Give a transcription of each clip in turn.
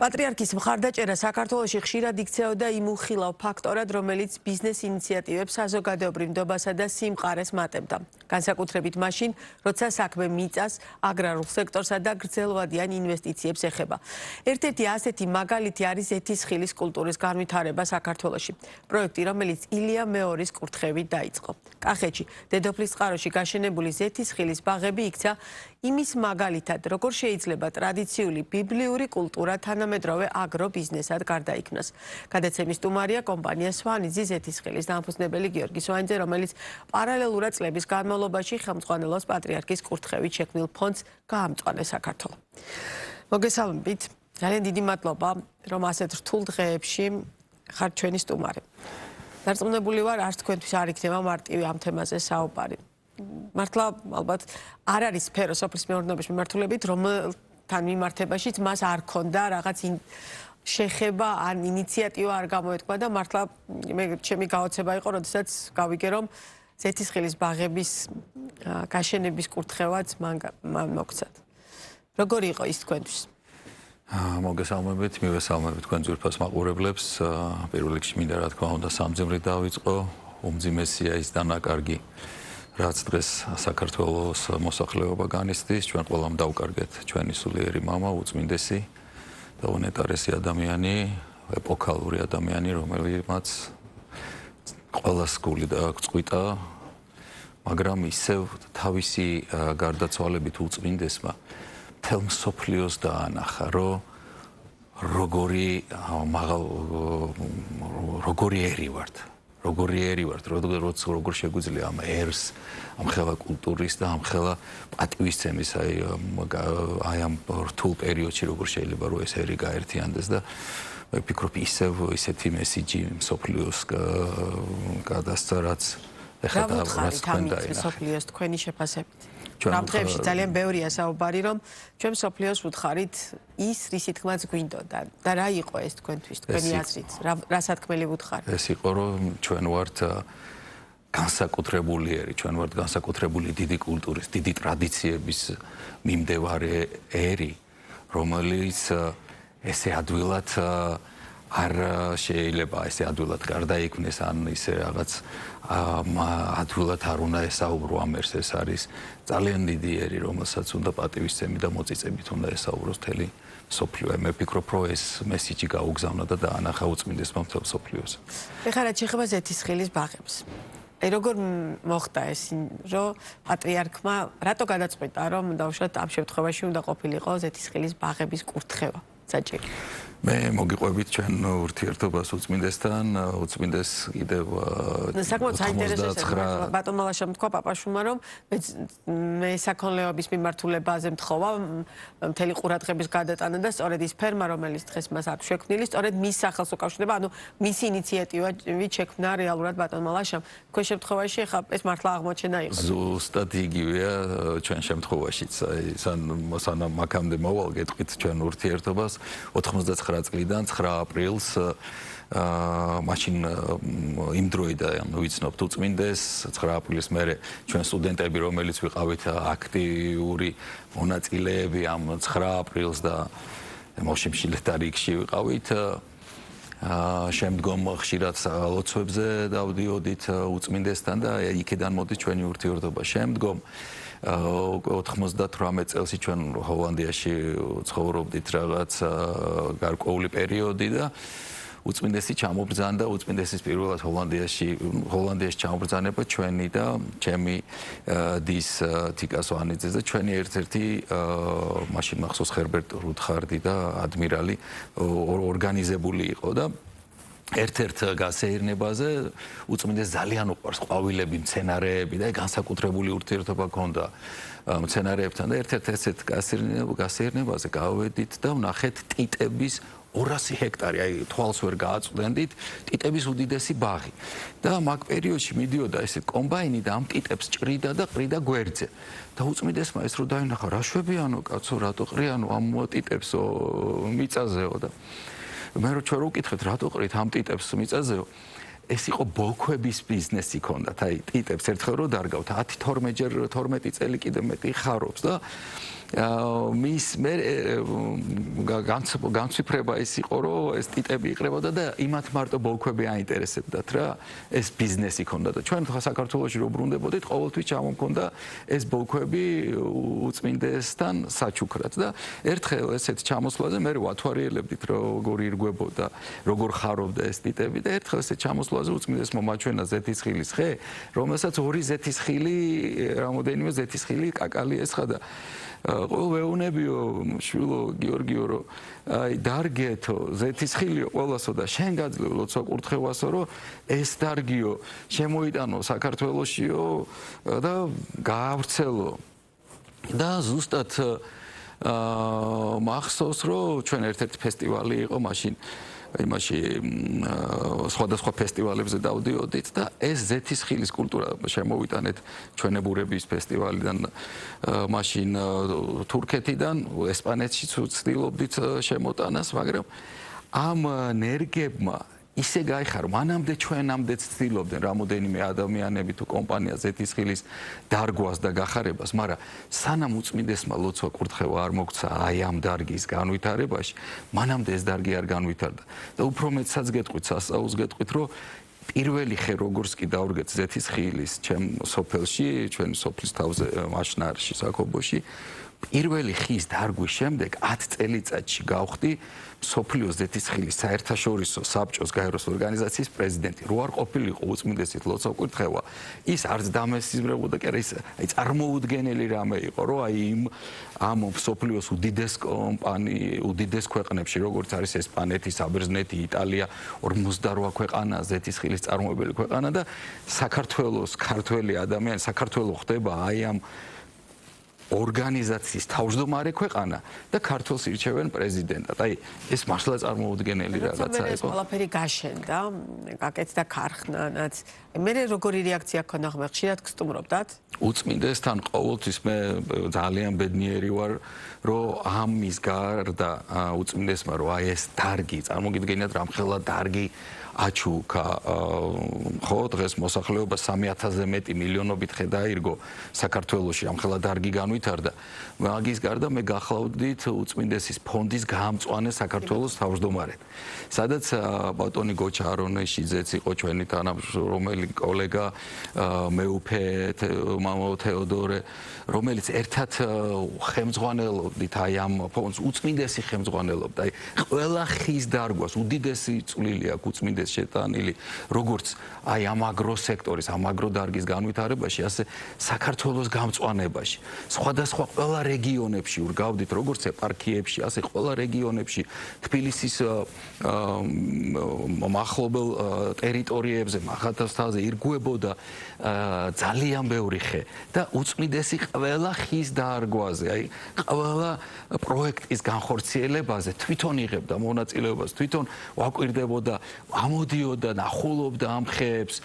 პატრიარქის მხარდაჭერა საქართველოში ხშირად იქცეოდა იმ უხილავ ფაქტორად, რომელიც ბიზნეს ინიციატივებს საზოგადოებრივ ნდობასა და სიმყარეს მატებდა. განსაკუთრებით მაშინ, როცა საქმე მიწას, აგრარულ სექტორსა და გრძელვადიან ინვესტიციებს ეხება. ერთ-ერთი ასეთი მაგალითი არის ზეთისხილის კულტურის განვითარება საქართველოში. პროექტი, რომელიც ილია მეორის კურთხევით დაიწყო. კახეთში, დედოფლის წყაროში გაშენებული ზეთისხილის ბაღები იქცა იმის მაგალითად, როგორ შეიძლება ტრადიციული ბიბლიური კულტურა თანამედროვე აგრობიზნესად გარდაიქმნას. გადაცემის სტუმარია კომპანია სვანიძის ზეთისხილის დამფუძნებელი გიორგი სვანიძე, რომელიც პარალელურად წლების განმავლობაში ხელმძღვანელობს პატრიარქის კურთხევით შექმნილ ფონდს გაამწვანე საქართველო. მოგესალმებით, ძალიან დიდი მადლობა, რომ ასეთ რთულ დღეებში ხართ ჩვენი სტუმარი. დარწმუნებული ვარ, არც თქვენთვის არ იქნება მარტივი ამ თემაზე საუბარი. მართლა ალბათ არ არის სფერო სოფლის მეურნეობის მიმართულებით, რომელთან მიმართებაშიც მას არ ქონდა რაღაც შეხება ან ინიციატივა არ გამოეთქვა და მართლა ჩემი გაოცება იყო, როდესაც გავიგე, რომ ზეთისხილის ბაღების გაშენების კურთხევაც მან მოგცათ. როგორი იყო ის თქვენთვის? მოგესალმებით, მივესალმებით თქვენ ძვირფას მაყურებლებს. პირველ რიგში მინდა რა თქმა უნდა სამძიმრით დავიწყო. უმძიმესია ის დანაკარგი, რაც დღეს საქართველოს მოსახლეობა განიცდის. ჩვენ ყველამ დავკარგეთ ჩვენი სულიერი მამა, უწმინდესი და უნეტარესი ადამიანი, ეპოქალური ადამიანი, რომელმაც ყველას გული დააწყვიტა, მაგრამ ისევ თავისი გარდაცვალებით უწმინდესმა მთელ მსოფლიოს დაანახა, რომ როგორი ერი ვართ, როგორ შეგვიძლია ამ ერს, ამ ხელა კულტურის და ამ ხელა პატივისცემის აი ამ რთულ პერიოდში როგორ შეიძლება რომ ეს ერი გაერთიანდეს და მე ვფიქრობ ისეთი მესიჯი მსოფლიოს გადასცა, რაც ეხლა რაც თქვენ დაინახეთ. მსოფლიოს თქვენი შეფასებით. ამ დღეებში ძალიან ბევრია საუბარი, რომ ჩვენ მსოფლიოს ვუთხარით ის, რის თქმაც გვინდოდა და რა იყო ეს თქვენთვის, თქვენი აზრით, რა სათქმელი ვუთხარით? ეს იყო, რომ ჩვენ ვართ განსაკუთრებული ერი, ჩვენ ვართ განსაკუთრებული დიდი კულტურის, დიდი ტრადიციების მიმდევარი ერი, რომელიც ესე ადვილად არ შეიძლება ესე ადვილად გარდაიქმნეს, ან ისე რაღაც ადვილად არ უნდა ესაუბრო ამ ერს. ეს არის ძალიან დიდი ერი, რომელსაც უნდა პატივისცემი და მოწიწებით უნდა ესაუბროს მთელი მსოფლიო. მე ვფიქრობ, რომ ეს მესიჯი გაუგზავნა და დაანახა უწმინდესმა მთელ მსოფლიოს. ეხლა რაც შეეხება ზეთისხილის ბაღებს. აი როგორ მოხდა ეს, რომ პატრიარქმა რატო გადაწყვიტა, რომ დავუშვათ ამ შემთხვევაში უნდა ყოფილიყო ზეთისხილის ბაღების კურთხევა საჭირო? მე მოგიყვებით ჩვენ ურთიერთობას უწმინდესთან, უწმინდეს კიდევ საკმაოდ საინტერესოა ბატონ მალაშამ თქვა პაპაშუმა, რომ მე საქონლეობის მიმართულებაზე მთხოვა მთელი ყურადღების გადატანა და სწორედ ის ფერმა, რომელიც დღეს მას აქვს შექმნილი, სწორედ მის სახელს უკავშირდება, ანუ მისი ინიციატივით შექმნა რეალურად ბატონ მალაშამ. თქვენ შემთხვევაში ახლა ეს მართლა აღმოჩენა იყო. ზუსტად იგივეა ჩვენ შემთხვევაშიც. სანამ აქამდე მოვალ გეტყვით ჩვენ ურთიერთობას 99 წლიდან 9 აპრილს მაშინ იმ დროიდან ვიცნობთ უწმინდეს 9 აპრილის მერე ჩვენ სტუდენტები რომელიც ვიყავით აქტიური მონაწილეები ამ 9 აპრილს და მოშიმშილეთ რიგში ვიყავით შემდგომ ხშირად ლოცვებზე დავდიოდით უწმინდესთან და იქიდან მოდის ჩვენი ურთიერთობა. შემდგომ 98 წელს ჩვენ ჰოლანდიაში ცხოვრობდით რაღაც გარკვეული პერიოდი და უწმინდესი ჩამობრძანდა, უწმინდესის პირველად ჰოლანდიაში ჩამობრძანება ჩვენი და ჩემი დის თიკა სვანიძეს და ჩვენი ერთ-ერთი მაშინ მახსოვს ჰერბერტ რუდხარდი და ადმირალი ორგანიზებული იყო და ერთ-ერთ გასეირნებაზე უწმინდეს ძალიან უყვარს ყვავილები, მცენარეები და განსაკუთრებული ურთიერთობა ჰქონდა მცენარეებთან და ერთ-ერთ ესეთ გასეირნებაზე გავედით და ვნახეთ ტიტების 200 ჰექტარი, აი თვალს ვერ გააწვდენდით, ტიტების უდიდესი ბაღი. და მაგ პერიოდში მიდიოდა ესე კომბაინი და ამ ტიტებს ჭრიდა და ყრიდა გვერდზე. და უწმინდესმა ეს რო დაინახა, რა შვებიანო კაცო, რატო ყრიანო ამ ტიტებსო მიწაზეო და მე რო ვკითხეთ რატო ყრით ამ ტიტებს მიწაზეო ეს იყო ბოქვების ბიზნესი ქონდათ აი ტიტებს ერთხელ რო დარგავთ 10-12 წელი კიდე მეტი ხარობს და მის მე განცვიფრება ის იყო, რომ ეს ტიტები იყრებოდა და იმათ მარტო ბოლქვები აინტერესებდათ რა, ეს ბიზნესი ქონდა და ჩვენ საქართველოში რო ბრუნდებოდით, ყოველთვის ჩამომქონდა ეს ბოლქვები უწმინდესთან საჩუქრად და ერთხელ ესეთ ჩამოსვლაზე მე ვათვალიერებდით, როგორ ირგვებოდა, როგორ ხარობდა ეს ტიტები და ერთხელ ესეთ ჩამოსვლაზე უწმინდეს მომაჩვენა ზეთისხილის ხე, რომელსაც ორი ზეთისხილი, რამოდენიმე ზეთისხილი კაკალი ესხა და ყოველ ვეუნებიო შვილო გიორგიო რომ აი დარგეთო ზეთისხილიო ყოველასო და შენ გაძლევ ლოცვა კურთხევასო რომ ეს დარგიო შემოიტანო საქართველოსიო და გაავრცელო და ზუსტად მახსოვს რომ ჩვენ ერთ-ერთი ფესტივალი იყო მაშინ იმაში სხვადასხვა ფესტივალებზე დავდიოდით და ეს ზეთისხილის კულტურა შემოვიტანეთ ჩვენებურების ფესტივალიდან მაშინ თურქეთიდან ესპანეთშიც ვცდილობდით შემოტანას მაგრამ ამ ნერგებმა ისე გაიხარო, მანამდე ჩვენამდე ცდილობდნენ რამოდენიმე ადამიანები თუ კომპანია ზეთისხილის დარგვას და გახარებას, მაგრამ სანამ უწმინდესმა ლოცვა კურთხევა არ მოგცა აი ამ დარგის განვითარებაში, მანამდე ეს დარგი არ განვითარდა. და უფრო მეტსაც გეტყვით, სასწაულს გეტყვით, რომ პირველი ხე როგორც კი დავრგეთ ზეთისხილის ჩემ სოფელში, ჩვენი სოფლის თავზე მაშნარში, საქობოში, პირველი ხის დარგვის შემდეგ 10 წელიწადში გავხდი სოფლიო ზეთისხილის საერთაშორისო საბჭოს გაეროს ორგანიზაციის პრეზიდენტი. რო არ ყოფილიყო უწმინდესით ლოცვა კურთხევა, ის არც დამესიზმრებოდა, კი არა ის აი წარმოუდგენელი რამე იყო, რომ აი ამ სოფლიოს უდიდეს ქვეყნებში, როგორც არის ესპანეთი, საბერძნეთი, იტალია, 48 ქვეყანა ზეთისხილის წარმოებელი ქვეყანა და საქართველოს ქართველი ადამიანი, საქართველო ხდება აი ამ ორგანიზაციის თავმჯდომარე ქვეყანა და ქართულს ირჩევენ პრეზიდენტად. აი ეს მართლა წარმოუდგენელი რაღაცა იყო. ყველაფერი გაშენდა, გაკეთდა ქარხნანაც. მე როგორი რეაქცია ქონდა ხომ ხშირად გსტუმრობდათ? უწმინდესთან ყოველთვის მე ძალიან ბედნიერი ვარ, რომ ამის გარდა უწმინდესმა რომ აი ეს დარგი, წარმოგიდგენიათ რამხელა დარგი აჩუქა ხო დღეს მოსახლეობა 3000-ზე მეტი მილიონობით ხე დაირგო საქართველოში ამხელა დარგი განვითარდა მაგის გარდა მე გახლავდით უწმინდესის ფონდის გაამწვანე საქართველოს თავმჯდომარედ სადაც ბატონი გოჩა არონეშიძეც იყო ჩვენი თანამშრომელი კოლეგა მეუფე მამო თეოდორე რომელიც ერთად ხელმძღვანელობდით აი ამ ფონდს უწმინდესი ხელმძღვანელობდა აი ყველა ხის დარგვას უდიდესი წვლილი აქვს უწმინდეს შეტანილი როგორც აი ამ აგრო სექტორის ამ აგრო დარგის განვითარებაში ასე საქართველოს გამწვანებაში სხვადასხვა ყველა რეგიონებში ურგავდით როგორც ეპარქიებში ასე ყველა რეგიონებში თბილისის მახლობელ ტერიტორიებზე მახათასთავზე ირგვებოდა ძალიან ბევრი ხე და უწმინდესი ყველა ხის დარგვაზე აი ყველა პროექტის განხორციელებაზე თვითონ იღებდა მონაწილეობას თვითონ ვაკვირდებოდა ამოდიოდა ნახულობდა ამ ხეებს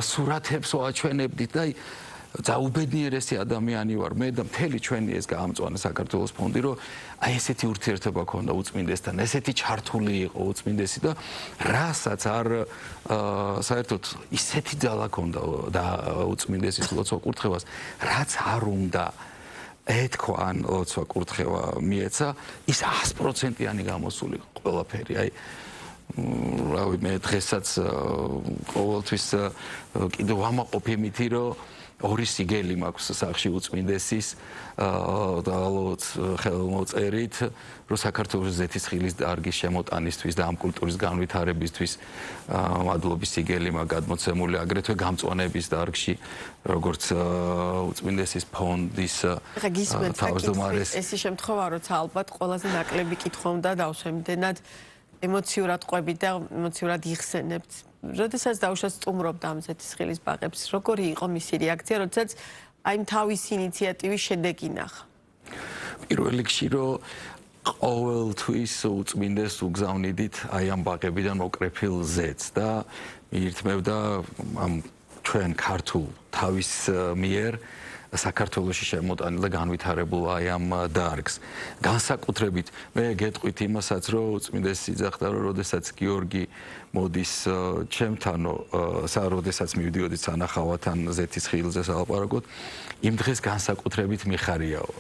სურათებს ვაჩვენებდით და აი დაუბედნიერესი ადამიანი ვარ მე და მთელი ჩვენი ეს გაამწვანა საქართველოს ფონდი რომ აი ესეთი ურთიერთობა ქონდა უწმინდესთან ესეთი ჩართული იყო უწმინდესი და რასაც არ საერთოდ ისეთი ძალა ქონდა და უწმინდესის ლოცვა კურთხევას რაც არ უნდა ეთქვა ან ლოცვა კურთხევა მიეცა ის 100%-იანი გამოსული ყველაფერი აი რავი მე დღესაც ყოველთვის კიდევ ვამაყობ იმითი რომ ორი სიგელი მაქვს სახში უწმინდესის და ალბათ ხელმოწერით რომ საქართველოს ზეთისხილის დარგის შემოტანისთვის და ამ კულტურის განვითარებისთვის მადლობის სიგელი მაქვს გადმოცემული აგრეთვე გამწვანების დარგში როგორც უწმინდესის ფონდის თავმჯდომარეს ეს შემთხვევა როცა ალბათ ყველაზე ნაკლები კითხვა უნდა დავსვემდენად ემოციურად ყვებით და ემოციურად იხსენებთ. როდესაც დაუშვათ სტუმრობთ ამ ზეთისხილის ბაღებს, როგორი იყო მისი რეაქცია, როდესაც აი თავის ინიციატივის შედეგი ნახა? პირველ რიგში რომ ყოველთვის უწმინდეს უგზავნიდით აი ამ ბაღებიდან მოკრეფილ ზეთს და მიირთმევდა ამ ჩვენ ქართულ თავის მიერ საქართველოში შემოტანილ და განვითარებულ აი ამ დარგს. განსაკუთრებით მე გეტყვით იმასაც, რომ უწმინდესი იძახდა, რომ როდესაც გიორგი მოდის ჩემთანო, როდესაც მივდიოდი სანახავად ან ზეთისხილზე სალაპარაკოდ, იმ დღეს განსაკუთრებით მიხარიაო.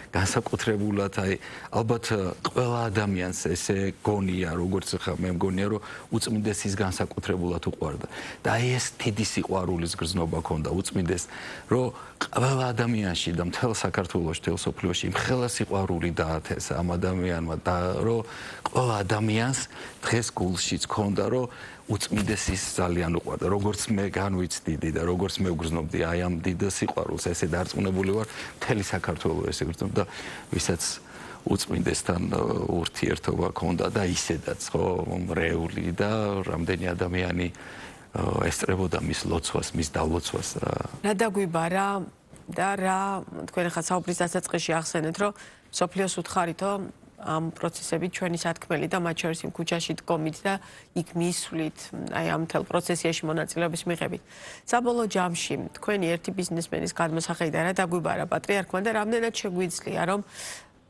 განსაკუთრებულად აი ალბათ ყველა ადამიანს ესე გონია, როგორც ხა მე მგონია, რომ უწმინდესის განსაკუთრებულად უყვარდა. და აი ეს დიდი სიყვარულის გრძნობა ქონდა უწმინდეს, რომ ყველა ადამიანში და მთელ საქართველოში, მთელ სოფლიოში იმხელა სიყვარული დაათესა ამ ადამიანმა და რომ ყველა ადამიანს დღეს გულშიც ქონდა, რომ უწმინდესის ძალიან უყვარდა. როგორც მე განვიცდიდი და როგორც მე ვგრძნობდი აი ამ დიდ სიყვარულს, ესე დარწმუნებული ვარ, მთელი საქართველო ესე გრძნობდა, ვისაც უწმინდესთან ურთიერთობა ქონდა და ისედაც ხო მრევლი და რამდენი ადამიანი ესწრებოდა მის ლოცვას, მის დალოცვას. რა დაგვიბარა და რა თქვენ ხა საუბრის დასაწყისში ახსენეთ, რომ სოფლიოს უთხარითო ამ პროცესებით ჩვენი სათქმელი და მათ შორის იმ ქუჩაში დგომით და იქ მისვლით, აი ამ მთელ პროცესიაში მონაწილეობის მიღებით. საბოლოო ჯამში თქვენი ერთი ბიზნესმენის გადმოსახედიდან რა დაგვიბარა პატრიარქმა და რამდენად შეგვიძლია, რომ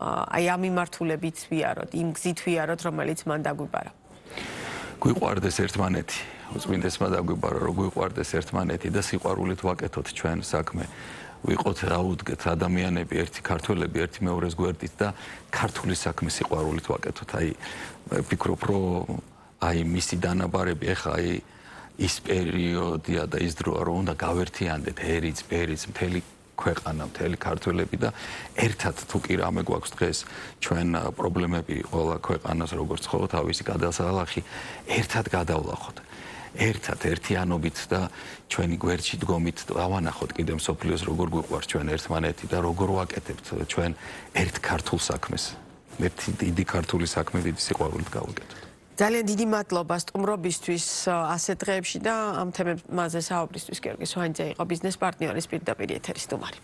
აი ამ მიმართულებით ვიაროთ, იმ გზით ვიაროთ, რომელიც მან დაგვიბარა. გვიყვარდეს ერთმანეთი, უწმინდესმა დაგვიბარა, რომ გვიყვარდეს ერთმანეთი და სიყვარულით ვაკეთოთ ჩვენ საქმე. ვიყოთ აუდგეთ ადამიანები, ერთი ქართველები, ერთი მეორეს გვერდით და ქართული საქმე სიყვარულით ვაკეთოთ. აი ვფიქრობ, რომ აი მისი დანაბარები ეხა აი ის პერიოდია და ის დროა, რომ უნდა გავერთიანდეთ ერიც, ბერიც, მთელი ქვეყანა, მთელი ქართველები და ერთად თუ კი რამე გვაქვს დღეს ჩვენ პრობლემები ყველა ქვეყანას როგორც ხო თავისი გადასალახი ერთად გადავლახოთ. ერთად ერთიანობით და ჩვენი გვერდში დგომით ავანახოთ კიდევ მსოფლიოს როგორ გვიყვარს ჩვენ ერთმანეთი და როგორ ვაკეთებთ ჩვენ ერთ ქართულ საქმეს. ერთი დიდი ქართული საქმე დიდი სიყვარულით გავაკეთოთ. ძალიან დიდი მადლობა სტუმრობისთვის ასეთ დღეებში და ამ თემებზე საუბრისთვის გიორგი სვანიძე იყო ბიზნეს პარტნიორის პირდაპირ ეთერის სტუმარი.